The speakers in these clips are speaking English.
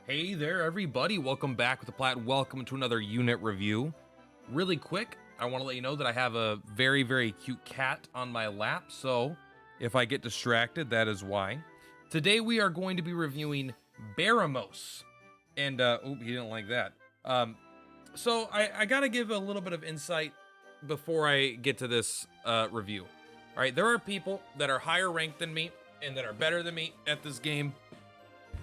Hey there, everybody. Welcome back with the Plat. Welcome to another unit review. Really quick, I want to let you know that I have a very, very cute cat on my lap, so if I get distracted, that is why. Today, we are going to be reviewing BARAMOS. And, he didn't like that. So I got to give a little bit of insight before I get to this review. All right, there are people that are higher ranked than me and that are better than me at this game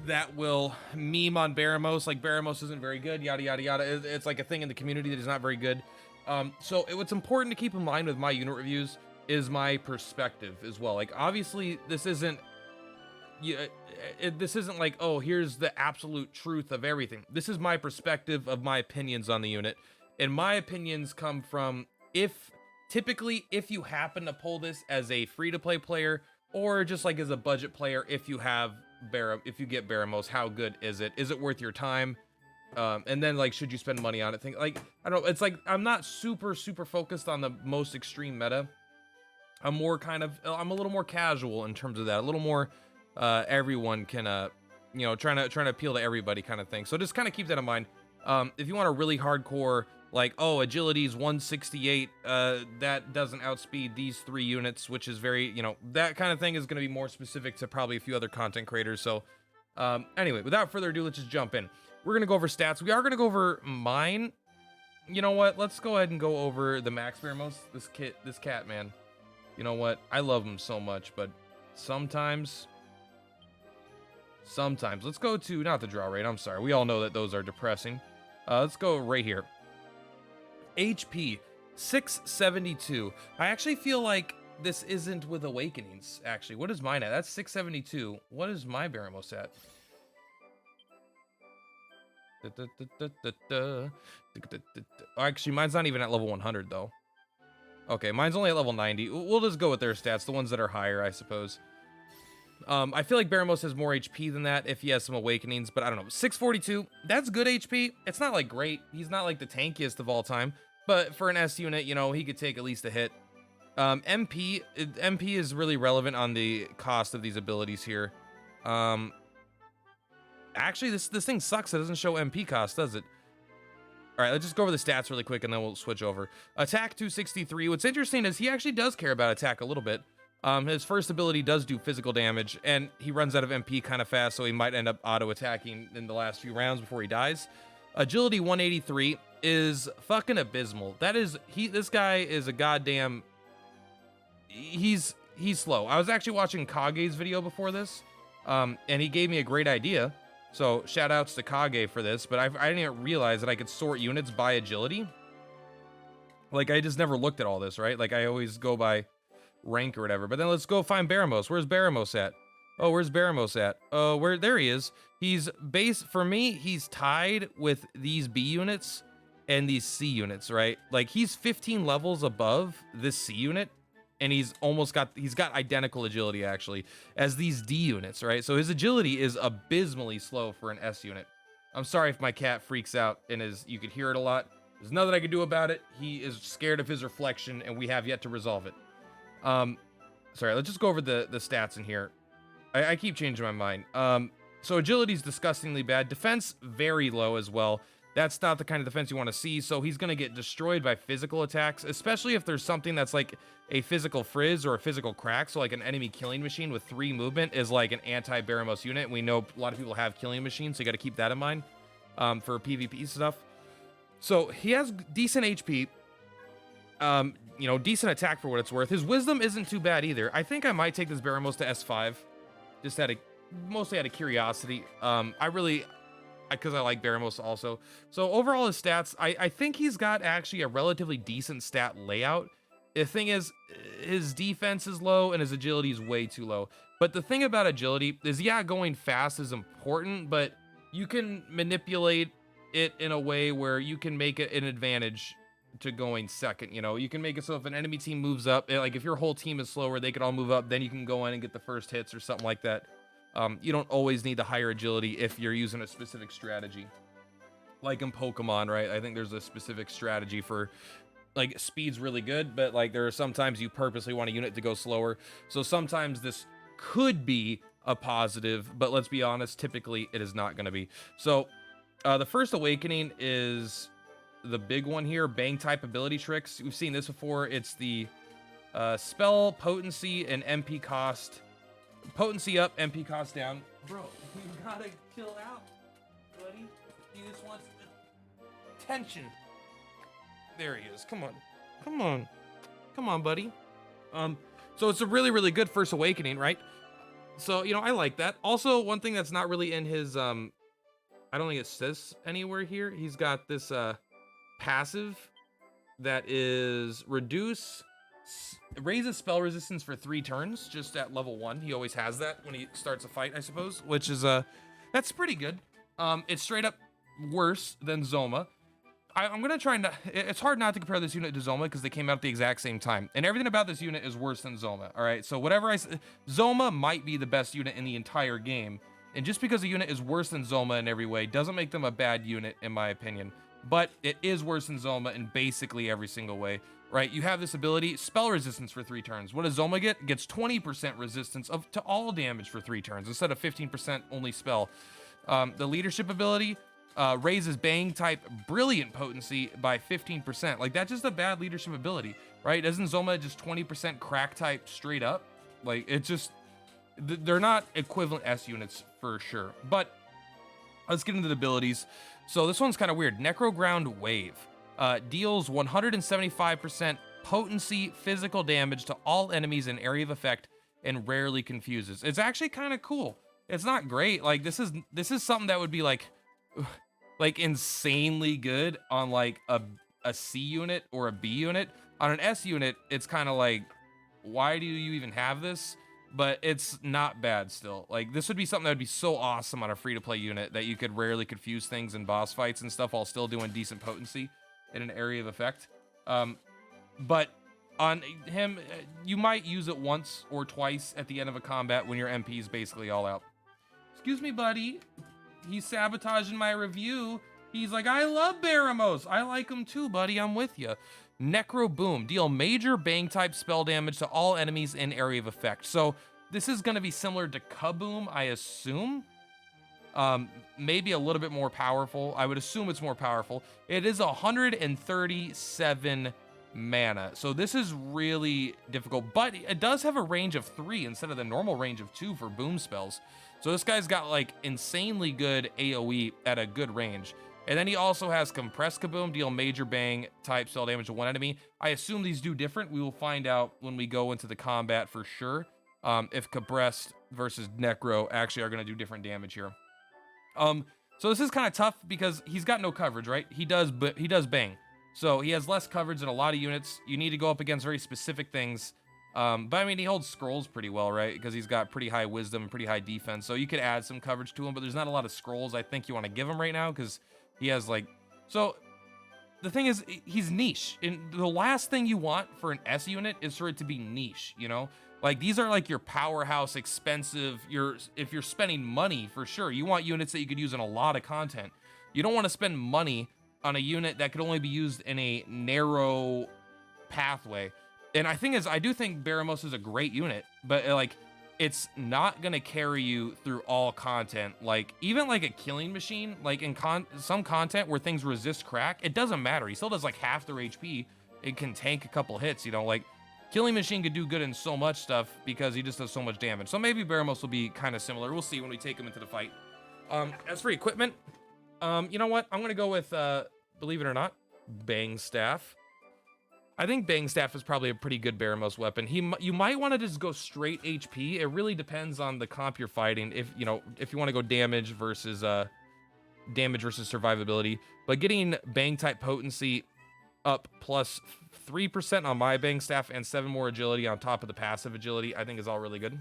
that will meme on Baramos, like Baramos isn't very good, yada yada yada. It's like a thing in the community that is not very good. So what's important to keep in mind with my unit reviews is my perspective as well. Like obviously this isn't this isn't like, oh, here's the absolute truth of everything. This is my perspective of my opinions on the unit, and my opinions come from typically if you happen to pull this as a free-to-play player or just like as a budget player, if you get Baramos, how good is it? Is it worth your time? And then like, should you spend money on it? I don't know. It's like, I'm not super focused on the most extreme meta. I'm a little more casual in terms of that. A little more, everyone can, trying to appeal to everybody kind of thing. So just kind of keep that in mind. If you want a really hardcore, like, oh, agility's 168, that doesn't outspeed these 3 units, which is very, that kind of thing is going to be more specific to probably a few other content creators. So, anyway, without further ado, let's just jump in. We're going to go over stats. We are going to go over mine. You know what? Let's go ahead and go over the Max Baramos. This cat, man. You know what? I love him so much, but sometimes, let's go to, not the draw rate, I'm sorry. We all know that those are depressing. Let's go right here. HP 672. I actually feel like this isn't with Awakenings. Actually, what is mine at? That's 672. What is my Baramos at? Actually, mine's not even at level 100 though. Okay, mine's only at level 90. We'll just go with their stats, the ones that are higher, I suppose. I feel like Baramos has more HP than that if he has some Awakenings, but I don't know. 642, that's good HP. It's not like great. He's not like the tankiest of all time, but for an S unit, he could take at least a hit. MP is really relevant on the cost of these abilities here. Actually, this thing sucks. It doesn't show MP cost, does it? All right, let's just go over the stats really quick, and then we'll switch over. Attack 263. What's interesting is he actually does care about attack a little bit. His first ability does do physical damage, and he runs out of MP kind of fast, so he might end up auto-attacking in the last few rounds before he dies. Agility 183 is fucking abysmal. This guy is a goddamn... He's slow. I was actually watching Kage's video before this, and he gave me a great idea. So, shout-outs to Kage for this, but I didn't even realize that I could sort units by agility. Like, I just never looked at all this, right? Like, I always go by rank or whatever. But then let's go find Baramos. Where's Baramos at? Oh, where's Baramos at? Oh, there he is. For me, he's tied with these B units and these C units, right? Like he's 15 levels above this C unit, and he's got identical agility actually as these D units, right? So his agility is abysmally slow for an S unit. I'm sorry if my cat freaks out and you could hear it a lot. There's nothing I can do about it. He is scared of his reflection, and we have yet to resolve it. Sorry, let's just go over the stats in here. I keep changing my mind. So agility's disgustingly bad. Defense, very low as well. That's not the kind of defense you want to see, so he's going to get destroyed by physical attacks, especially if there's something that's like a physical frizz or a physical crack, so like an enemy killing machine with 3 movement is like an anti-Baramos unit. We know a lot of people have killing machines, so you got to keep that in mind for PvP stuff. So he has decent HP. Decent attack for what it's worth. His wisdom isn't too bad either. I think I might take this Baramos to S5, just mostly out of curiosity. Because I like Baramos also. So overall, his stats, I think he's got actually a relatively decent stat layout. The thing is, his defense is low and his agility is way too low. But the thing about agility is, yeah, going fast is important, but you can manipulate it in a way where you can make it an advantage to going second. You can make it so if an enemy team moves up, like if your whole team is slower, they can all move up, then you can go in and get the first hits or something like that. You don't always need the higher agility if you're using a specific strategy, like in Pokemon, right? I think there's a specific strategy for like speed's really good, but like there are sometimes you purposely want a unit to go slower. So sometimes this could be a positive, but let's be honest, typically it is not going to be. So the first awakening is the big one here, Bang type ability tricks. We've seen this before. It's the spell potency and MP cost. Potency up, MP cost down. Bro, you gotta chill out, buddy. He just wants attention. There he is. Come on. Come on. Come on, buddy. So it's a really, really good first awakening, right? So, you know, I like that. Also, one thing that's not really in his, I don't think it says anywhere here. He's got this, passive that is raises spell resistance for 3 turns, just at level 1. He always has that when he starts a fight, I suppose, which is, that's pretty good. It's straight up worse than Zoma. I'm gonna try and it's hard not to compare this unit to Zoma because they came out at the exact same time, and everything about this unit is worse than Zoma. All right, so whatever Zoma might be the best unit in the entire game, and just because a unit is worse than Zoma in every way doesn't make them a bad unit, in my opinion. But it is worse than Zoma in basically every single way, right? You have this ability, spell resistance for 3 turns. What does Zoma get? It gets 20% resistance to all damage for 3 turns instead of 15% only spell. The leadership ability raises Bang type brilliant potency by 15%. Like, that's just a bad leadership ability, right? Doesn't Zoma just 20% crack type straight up? Like, it just, they're not equivalent S units for sure. But let's get into the abilities. So this one's kind of weird. Necroground Wave deals 175% potency physical damage to all enemies in area of effect and rarely confuses. It's actually kind of cool. It's not great. Like, this is something that would be like insanely good on like a C unit or a B unit. On an S unit, it's kind of like, why do you even have this? But it's not bad still. Like, this would be something that would be so awesome on a free-to-play unit that you could rarely confuse things in boss fights and stuff while still doing decent potency in an area of effect. But on him, you might use it once or twice at the end of a combat when your MP is basically all out. Excuse me, buddy. He's sabotaging my review. He's like, I love Baramos. I like him too, buddy. I'm with you. Necro Boom. Deal major Bang type spell damage to all enemies in area of effect. So this is going to be similar to Kaboom, I assume. Maybe a little bit more powerful. I would assume it's more powerful. It is 137 mana. So this is really difficult, but it does have a range of 3 instead of the normal range of 2 for boom spells. So this guy's got like insanely good AoE at a good range. And then he also has Compressed Kaboom, deal major Bang type spell damage to 1 enemy. I assume these do different. We will find out when we go into the combat for sure. If Compressed versus Necro actually are going to do different damage here. So this is kind of tough because he's got no coverage, right? He does Bang. So he has less coverage than a lot of units. You need to go up against very specific things. But I mean, he holds scrolls pretty well, right? Because he's got pretty high wisdom and pretty high defense. So you could add some coverage to him, but there's not a lot of scrolls I think you want to give him right now because he has like, so the thing is, he's niche. And the last thing you want for an S unit is for it to be niche, you know? Like, these are like your powerhouse, expensive, if you're spending money for sure, you want units that you could use in a lot of content. You don't want to spend money on a unit that could only be used in a narrow pathway. And I do think Baramos is a great unit, but like, it's not gonna carry you through all content. Like, even like a killing machine, like in some content where things resist crack, it doesn't matter. He still does like half their HP. It can tank a couple hits, you know, like killing machine could do good in so much stuff because he just does so much damage. So maybe Baramos will be kind of similar. We'll see when we take him into the fight. As for equipment, you know what? I'm gonna go with, believe it or not, Bang Staff. I think Bang Staff is probably a pretty good Baramos weapon. You might want to just go straight HP. It really depends on the comp you're fighting. If you want to go damage versus survivability. But getting Bang type potency up plus 3% on my Bang Staff and 7 more agility on top of the passive agility, I think is all really good.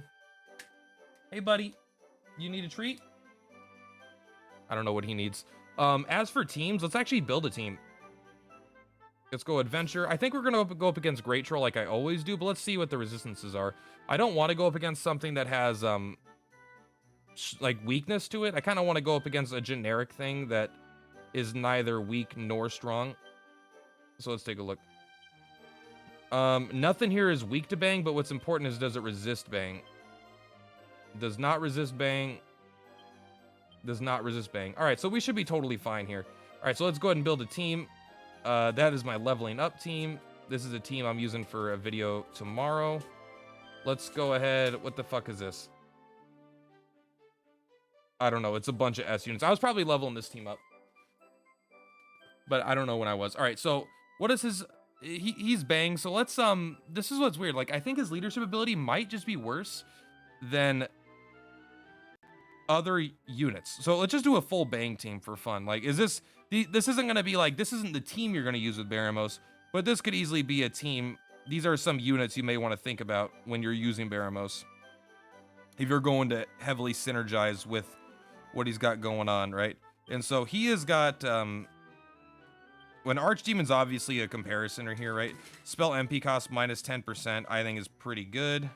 Hey buddy, you need a treat? I don't know what he needs. As for teams, let's actually build a team. Let's go adventure. I think we're going to go up against Great Troll like I always do, but let's see what the resistances are. I don't want to go up against something that has, like, weakness to it. I kind of want to go up against a generic thing that is neither weak nor strong. So let's take a look. Nothing here is weak to Bang, but what's important is does it resist Bang? Does not resist bang. Does not resist bang. All right, so we should be totally fine here. All right, so let's go ahead and build a team. That is my leveling up team. This is a team I'm using for a video tomorrow. Let's go ahead. What the fuck is this? I don't know. It's a bunch of S units. I was probably leveling this team up, but I don't know when I was. All right, so what is his... He's bang, so let's... This is what's weird. Like, I think his leadership ability might just be worse than other units. So let's just do a full bang team for fun. Like, is this... This isn't going to be like... This isn't the team you're going to use with Baramos, but this could easily be a team. These are some units you may want to think about when you're using Baramos, if you're going to heavily synergize with what he's got going on, right? And so he has got... When Archdemon's obviously a comparison here, right? Spell MP cost minus 10%, I think is pretty good.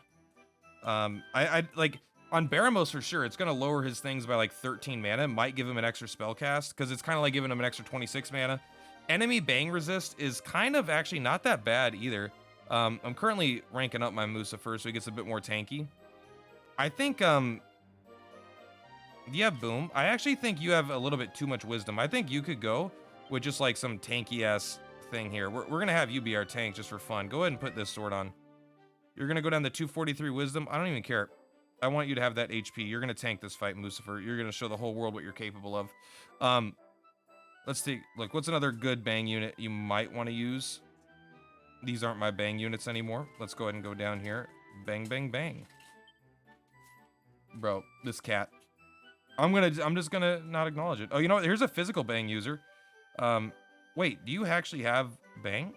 I like on Baramos for sure, it's gonna lower his things by like 13 mana. Might give him an extra spell cast because it's kind of like giving him an extra 26 mana. Enemy bang resist is kind of actually not that bad either. I'm currently ranking up my Musafer so he gets a bit more tanky. I think yeah, boom. I actually think you have a little bit too much wisdom. I think you could go with just like some tanky ass thing here. We're gonna have you be our tank just for fun. Go ahead and put this sword on. You're gonna go down to 243 wisdom. I don't even care. I want you to have that HP. You're gonna tank this fight, Musafer. You're gonna show the whole world what you're capable of. Let's take look. What's another good bang unit you might want to use? These aren't my bang units anymore. Let's go ahead and go down here. Bang, bang, bang. Bro, this cat. I'm just gonna not acknowledge it. Oh, you know what? Here's a physical bang user. Wait, do you actually have bang?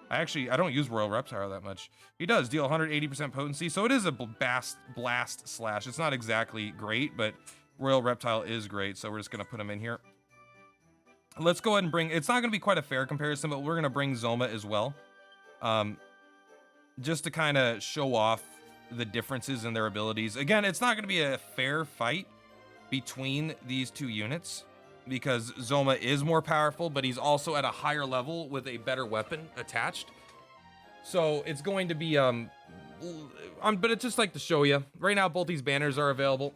I don't use Royal Reptile that much. He does deal 180% potency, so it is a blast slash. It's not exactly great, but Royal Reptile is great, so we're just gonna put him in here. Let's go ahead and bring... It's not gonna be quite a fair comparison, but we're gonna bring Zoma as well. Just to kind of show off the differences in their abilities. Again, it's not gonna be a fair fight between these two units because Zoma is more powerful, but he's also at a higher level with a better weapon attached. So it's going to be but it's just like to show you right now both these banners are available,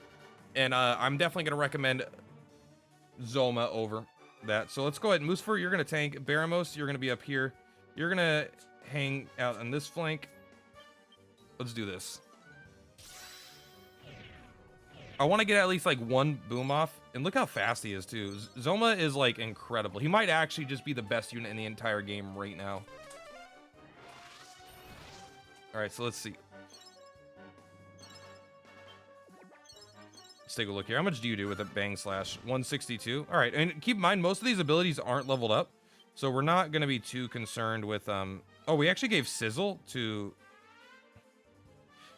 and I'm definitely going to recommend Zoma over that. So let's go ahead. Musafer, you're going to tank. Baramos, you're going to be up here. You're going to hang out on this flank. Let's do this. I want to get at least like one boom off, and look how fast he is too. Zoma is like incredible. He might actually just be the best unit in the entire game right now. All right, so let's see. Let's take a look here. How much do you do with a bang slash? 162. All right, and keep in mind most of these abilities aren't leveled up, so we're not going to be too concerned with oh, we actually gave Sizzle to...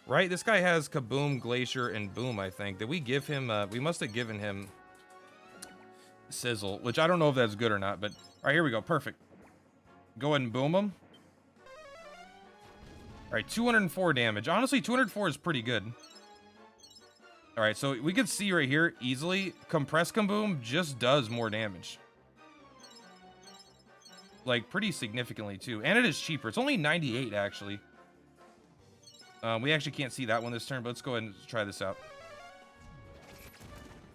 Right, this guy has Kaboom, Glacier, and Boom, I think. Did we give him, we must have given him Sizzle, which I don't know if that's good or not, but... Alright, here we go, perfect. Go ahead and boom him. Alright, 204 damage. Honestly, 204 is pretty good. Alright, so we can see right here, easily, Compress Kaboom just does more damage. Like, pretty significantly, too. And it is cheaper. It's only 98, actually. We actually can't see that one this turn, but let's go ahead and try this out.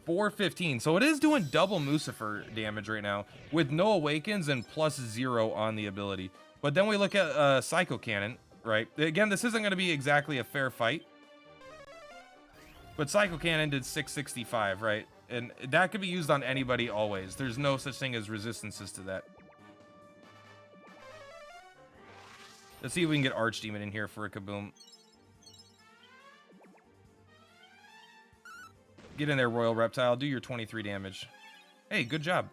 415. So it is doing double Musafer damage right now with no awakens and +0 on the ability. But then we look at Psycho Cannon, right? Again, this isn't going to be exactly a fair fight. But Psycho Cannon did 665, right? And that could be used on anybody always. There's no such thing as resistances to that. Let's see if we can get Archdemon in here for a Kaboom. Get in there, Royal Reptile. Do your 23 damage. Hey, good job.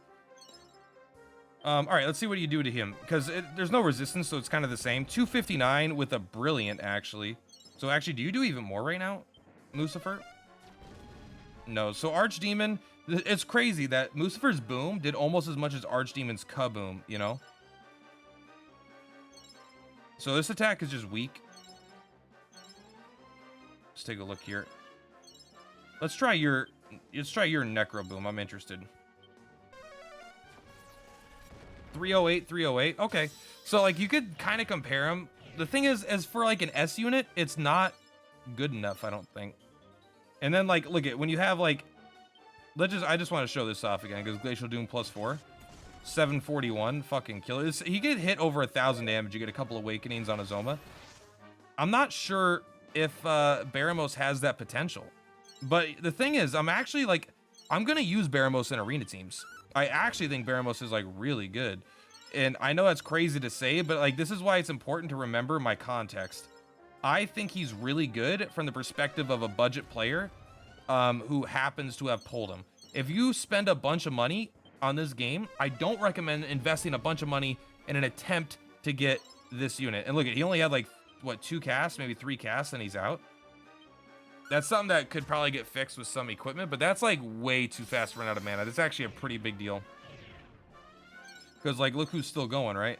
All right, let's see what you do to him. Because there's no resistance, so it's kind of the same. 259 with a Brilliant, actually. So actually, do you do even more right now, Musafer? No. So Archdemon, it's crazy that Musafer's Boom did almost as much as Archdemon's Kaboom, you know? So this attack is just weak. Let's take a look here. Let's try your Necro Boom. I'm interested. 308, 308. Okay. So like you could kind of compare him the thing is, as for like an S unit, it's not good enough, I don't think. And then like, look at when you have like, I just want to show this off again because Glacial Doom +4, 741, fucking killer. He get hit over 1,000 damage. You get a couple awakenings on a Zoma. I'm not sure if Baramos has that potential, but the thing is, I'm actually like, I'm gonna use Baramos in arena teams. I actually think Baramos is like really good. And I know that's crazy to say, but like, this is why it's important to remember my context. I think he's really good from the perspective of a budget player who happens to have pulled him. If you spend a bunch of money on this game, I don't recommend investing a bunch of money in an attempt to get this unit. And look at, he only had like, what, 2 casts, maybe 3 casts, and he's out. That's something that could probably get fixed with some equipment, but that's like way too fast to run out of mana. That's actually a pretty big deal. Because like, look who's still going, right?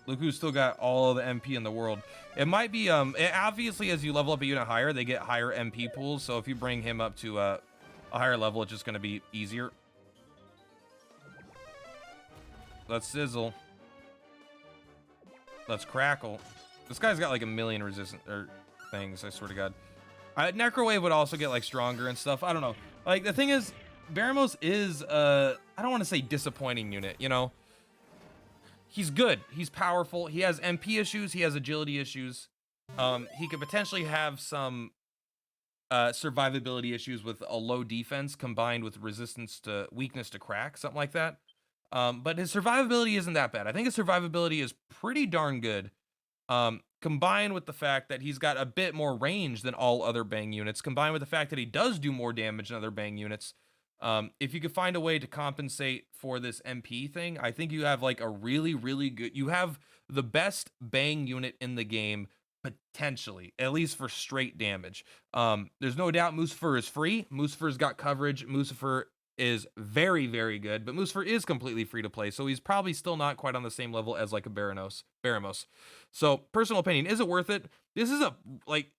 Look who's still got all the MP in the world. It might be, obviously as you level up a unit higher, they get higher MP pools. So if you bring him up to a higher level, it's just going to be easier. Let's sizzle. Let's crackle. This guy's got like a million resistant things, I swear to God. Necrowave would also get like stronger and stuff. I don't know. Like the thing is, Baramos is I don't want to say disappointing unit, you know. He's good. He's powerful. He has MP issues. He has agility issues. He could potentially have some survivability issues with a low defense combined with resistance to weakness to crack, something like that. But his survivability isn't that bad. I think his survivability is pretty darn good. Combined with the fact that he's got a bit more range than all other Bang units, combined with the fact that he does do more damage than other Bang units. If you could find a way to compensate for this MP thing, I think you have like a really, really good, you have the best Bang unit in the game, potentially, at least for straight damage. There's no doubt Mucifer is free. Mucifer's got coverage. Mucifer is very, very good, but Mucifer is completely free to play, so he's probably still not quite on the same level as like a Baramos. So, personal opinion, is it worth it? This is a, like,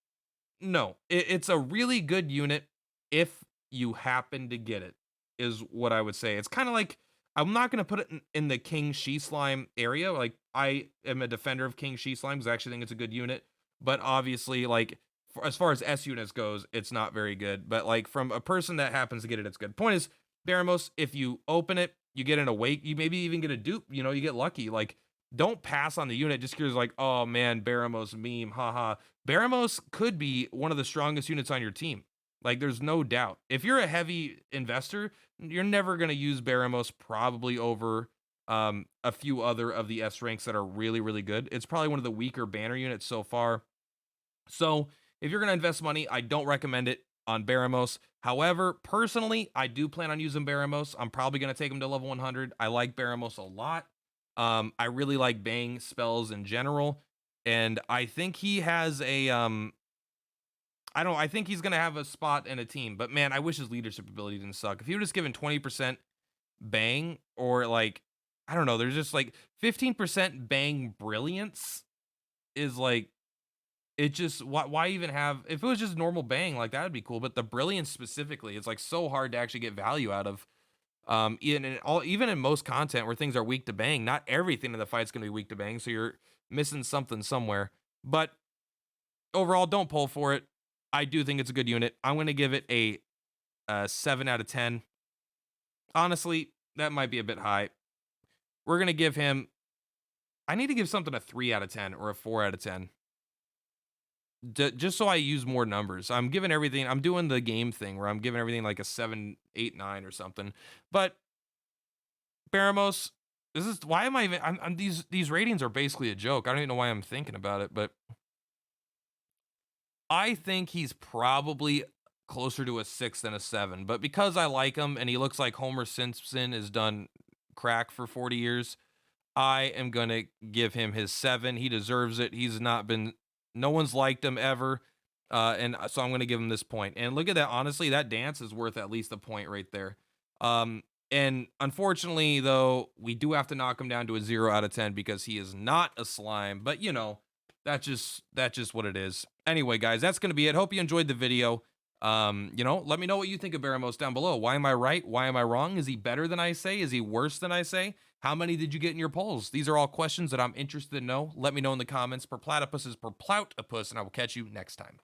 no. It's a really good unit if you happen to get it, is what I would say. It's kind of like, I'm not going to put it in the King She-Slime area. Like, I am a defender of King She-Slime because I actually think it's a good unit, but obviously, like, as far as S units goes, it's not very good. But, like, from a person that happens to get it, it's good. Point is, Baramos, if you open it, you get an awake, you maybe even get a dupe, you know, you get lucky. Like, don't pass on the unit just because like, oh man, Baramos meme, haha. Baramos could be one of the strongest units on your team. Like, there's no doubt. If you're a heavy investor, you're never going to use Baramos probably over a few other of the S ranks that are really, really good. It's probably one of the weaker banner units so far. So if you're going to invest money, I don't recommend it on Baramos. However, personally, I do plan on using Baramos. I'm probably going to take him to level 100. I like Baramos a lot. I really like Bang spells in general, and I think he has a I think he's gonna have a spot in a team. But man, I wish his leadership ability didn't suck. If he would just given 20% Bang, or like, I don't know, there's just like 15% Bang brilliance is like, it just, why even have, if it was just normal Bang, like that would be cool, but the brilliance specifically, it's like so hard to actually get value out of. Even in most content where things are weak to Bang, not everything in the fight's gonna be weak to Bang, so you're missing something somewhere. But overall, don't pull for it. I do think it's a good unit. I'm gonna give it a 7 out of 10. Honestly, that might be a bit high. We're gonna give him, I need to give something a 3 out of 10 or a 4 out of 10. Just so I use more numbers. I'm giving everything, I'm doing the game thing where I'm giving everything like a 7, 8, 9 or something. But Baramos, this is, why am I even, these ratings are basically a joke. I don't even know why I'm thinking about it, but I think he's probably closer to a 6 than a 7. But because I like him and he looks like Homer Simpson has done crack for 40 years, I am going to give him his 7. He deserves it. He's not been, no one's liked him ever. And so I'm going to give him this point. And look at that. Honestly, that dance is worth at least a point right there. And unfortunately, though, we do have to knock him down to a 0 out of 10 because he is not a slime. But, you know, that's just what it is. Anyway, guys, that's going to be it. Hope you enjoyed the video. You know, let me know what you think of Baramos down below. Why am I right? Why am I wrong? Is he better than I say? Is he worse than I say? How many did you get in your polls? These are all questions that I'm interested to know. Let me know in the comments. Purplatypus is Purplatypus, and I will catch you next time.